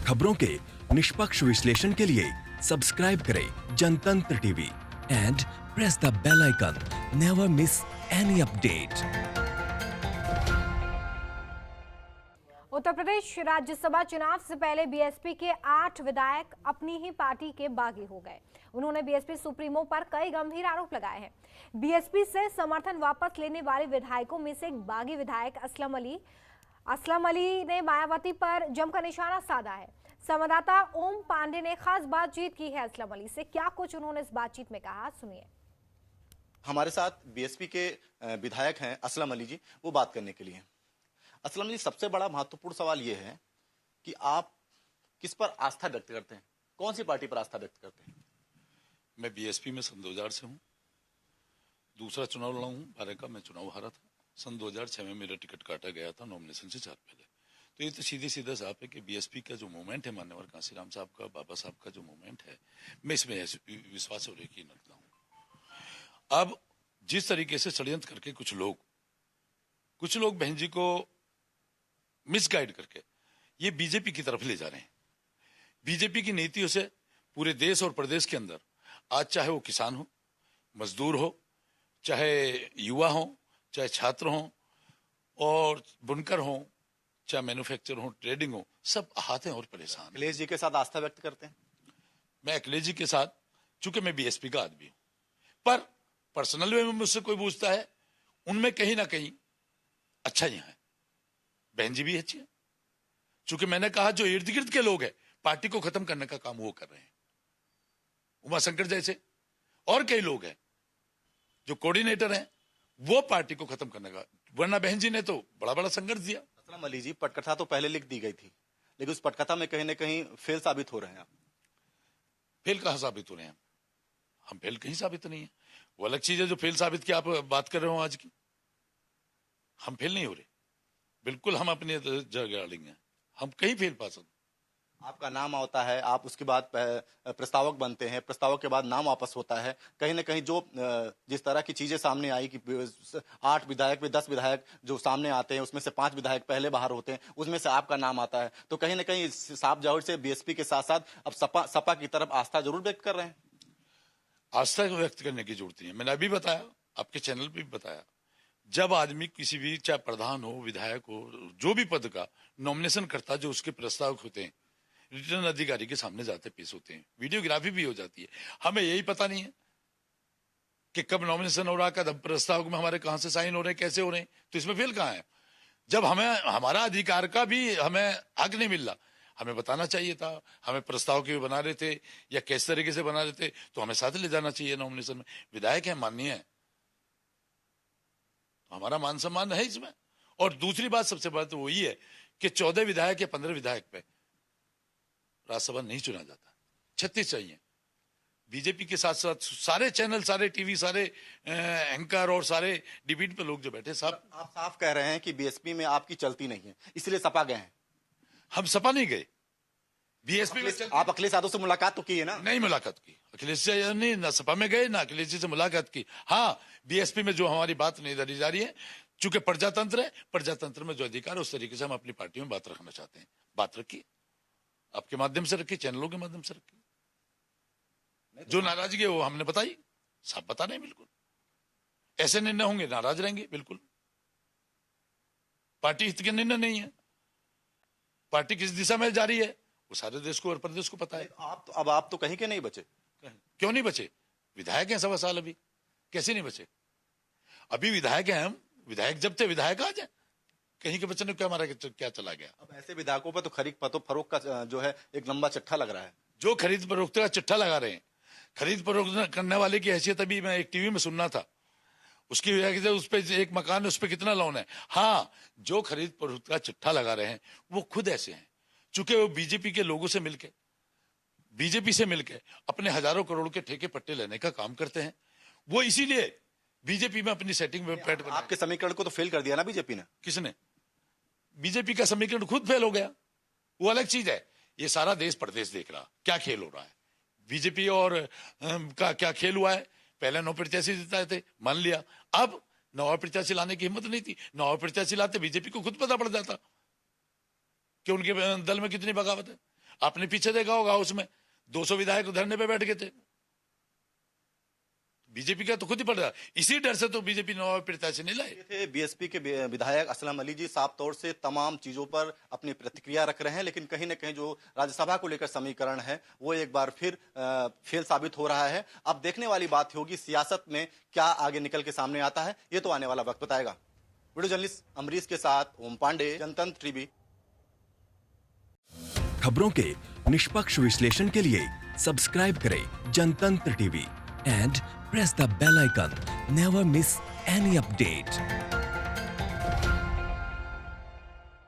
खबरों के निष्पक्ष विश्लेषण के लिए सब्सक्राइब करें Jantantra TV and press the bell icon. Never miss any update. Uttar Pradesh Rajya Sabha चुनाव से पहले बीएसपी के 8 विधायक अपनी ही पार्टी के बागी हो गए। उन्होंने बीएसपी सुप्रीमो पर कई गंभीर आरोप लगाए हैं। बीएसपी से समर्थन वापस लेने वाले विधायकों में से एक बागी विधायक असलम अली ने मायावती पर जमकर निशाना साधा है। संवाददाता ओम पांडे ने खास बातचीत की है असलम अली से। क्या कुछ उन्होंने इस बातचीत में कहा, सुनिए। हमारे साथ बीएसपी के विधायक हैं असलम अली जी, वो बात करने के लिए। असलम जी, सबसे बड़ा महत्वपूर्ण सवाल ये है कि आप किस पर आस्था व्यक्त करते हैं, कौन सी पार्टी पर आस्था व्यक्त करते हैं? मैं बीएसपी में सन 2000 से हूँ। दूसरा चुनाव लड़ा हूँ, 12 का मैं चुनाव हारा था। सन 2006 में मेरा टिकट काटा गया था नॉमिनेशन से 4 पहले। तो ये तो सीधे सीधा साफ है कि बीएसपी का जो मूवमेंट है, मान्यवर कांसीराम साहब का, बाबा साहब का जो मूवमेंट है, मैं इसमें विश्वास और यकीन रखता हूँ। अब जिस तरीके से षड्यंत्र करके कुछ लोग बहन जी को मिसगाइड करके ये बीजेपी की तरफ ले जा रहे हैं। बीजेपी की नीतियों से पूरे देश और प्रदेश के अंदर आज चाहे वो किसान हो, मजदूर हो, चाहे युवा हो, चाहे छात्र हो और बुनकर हो, चाहे मैन्युफैक्चर हो, ट्रेडिंग हो, सब आहत हैं और परेशान। अखिलेश जी के साथ आस्था व्यक्त करते हैं? मैं अखिलेश जी के साथ, चूंकि मैं बीएसपी का आदमी हूं, पर पर्सनल वे में मुझसे कोई पूछता है, उनमें कहीं ना कहीं अच्छा ही है। बहन जी भी अच्छी है। चूंकि मैंने कहा जो इर्द गिर्द के लोग हैं, पार्टी को खत्म करने का काम वो कर रहे हैं। उमाशंकर जैसे और कई लोग हैं जो कोऑर्डिनेटर हैं, वो पार्टी को खत्म करने का, वरना बहन जी ने तो बड़ा बड़ा संघर्ष दिया। असलम अली जी, पटकथा तो पहले लिख दी गई थी, लेकिन उस पटकथा में कहीं ना कहीं फेल साबित हो रहे हैं आप। फेल कहां साबित हो रहे हैं? हम फेल कहीं साबित नहीं है। वो अलग चीज है जो फेल साबित की आप बात कर रहे हो आज की। हम फेल नहीं हो रहे, बिल्कुल हम अपने जगह हैं, हम कहीं फेल पा सकते। आपका नाम आता है, आप उसके बाद प्रस्तावक बनते हैं, प्रस्तावक के बाद नाम वापस होता है। कहीं ना कहीं जो जिस तरह की चीजें सामने आई कि 8 विधायक में 10 विधायक जो सामने आते हैं, उसमें से 5 विधायक पहले बाहर होते हैं, उसमें से आपका नाम आता है। तो कहीं ना कहीं साफ जाहिर से बीएसपी के साथ साथ अब सपा की तरफ आस्था जरूर व्यक्त कर रहे हैं। आस्था व्यक्त करने की जरूरत नहीं है। मैंने अभी बताया, आपके चैनल पे भी बताया, जब आदमी किसी भी, चाहे प्रधान हो, विधायक हो, जो भी पद का नॉमिनेशन करता, जो उसके प्रस्तावक होते हैं, रिटर्न अधिकारी के सामने जाते पेश होते हैं, वीडियोग्राफी भी हो जाती है। हमें यही पता नहीं है कि कब नॉमिनेशन हो रहा, कब प्रस्तावक में हमारे कहां से साइन हो रहे हैं, कैसे हो रहे हैं। तो इसमें फेल कहां है? जब हमें हमारा अधिकार का भी हमें हक नहीं मिल रहा, हमें बताना चाहिए था। हमें प्रस्ताव के बना रहे थे या किस तरीके से बना रहे थे, तो हमें साथ ले जाना चाहिए नॉमिनेशन में। विधायक है, माननीय है, हमारा मान सम्मान है इसमें। और दूसरी बात, सबसे बड़ा तो वही है कि 14 विधायक या 15 विधायक पे राज्यसभा नहीं चुना जाता, 36 चाहिए। बीजेपी के साथ साथ सारे चैनल, सारे टीवी, सारे एंकर और सारे डिबेट पे लोग जो बैठे, साहब आप साफ कह रहे हैं कि बीएसपी में आपकी चलती नहीं है, इसलिए सपा गए हैं। हम सपा नहीं गए, बीएसपी में आप अखिलेश यादव से मुलाकात तो की है ना? नहीं मुलाकात की, अखिलेश से नहीं, ना सपा में गए, ना अखिलेश जी से मुलाकात की। हाँ, बीएसपी में जो हमारी बात नहीं धरी जा रही है, चूंकि प्रजातंत्र है, प्रजातंत्र में जो अधिकार, उस तरीके से हम अपनी पार्टी में बात रखना चाहते हैं। बात रखिए, आपके माध्यम से रखिए, चैनलों के माध्यम से रखिए। जो नाराजगी है वो हमने बताई, सब बता रहे हैं। बिल्कुल ऐसे निर्णय होंगे, नाराज रहेंगे, बिल्कुल। पार्टी हित के निर्णय नहीं है। पार्टी किस दिशा में जा रही है वो सारे देश को और प्रदेश को पता है। अब आप तो कहीं के नहीं बचे। क्यों नहीं बचे? विधायक हैं 1.25 साल, अभी कैसे नहीं बचे? अभी विधायक हैं हम, विधायक जब थे विधायक आ जाए, कहीं के बचने क्या हमारा क्या चला गया? अब ऐसे विधायकों पर तो खरीद फरोख्त का जो है एक लंबा चिट्ठा लग रहा है। जो खरीद फरोख्त का चिट्ठा लगा रहे हैं, खरीद फरोख्त करने वाले की हैसियत अभी मैं एक टीवी में सुनना था, उसकी उस पर एक मकान है, उस पर कितना लोन है। हाँ, जो खरीद फरोख्त का चिट्ठा लगा रहे हैं वो खुद ऐसे हैं, चूंकि वो बीजेपी के लोगों से मिलके, बीजेपी से मिलके अपने हजारों करोड़ के ठेके पट्टे लेने का काम करते हैं। वो इसीलिए बीजेपी में अपनी सेटिंग में बैठ कर, आपके समीकरण को तो फेल कर दिया ना बीजेपी ने। किसने? बीजेपी का समीकरण खुद फेल हो गया, वो अलग चीज है। ये सारा देश प्रदेश देख रहा क्या खेल हो रहा है। बीजेपी और का क्या खेल हुआ है। पहले 9 प्रत्याशी जिताए थे, मान लिया। अब 9 प्रत्याशी लाने की हिम्मत नहीं थी। 9 प्रत्याशी लाते बीजेपी को खुद पता पड़ जाता कि उनके दल में कितनी बगावत है। आपने पीछे देखा होगा हाउस में 200 विधायक धरने पे बैठ गए थे। बीजेपी का तो खुद ही पड़ रहा, इसी डर से तो बीजेपी नवाब प्रत्याशी नहीं लाए थे। बीएसपी के विधायक असलम अली जी साफ तौर से तमाम चीजों पर अपनी प्रतिक्रिया रख रहे हैं, लेकिन कहीं न कहीं जो राज्यसभा को लेकर समीकरण है वो एक बार फिर फेल साबित हो रहा है। अब देखने वाली बात होगी सियासत में क्या आगे निकल के सामने आता है, ये तो आने वाला वक्त बताएगा। वीडियो जर्नलिस्ट अमरीश के साथ ओम पांडे, जनतंत्र टीवी। खबरों के निष्पक्ष विश्लेषण के लिए सब्सक्राइब करें Jantantra TV and press the bell icon. Never miss any update.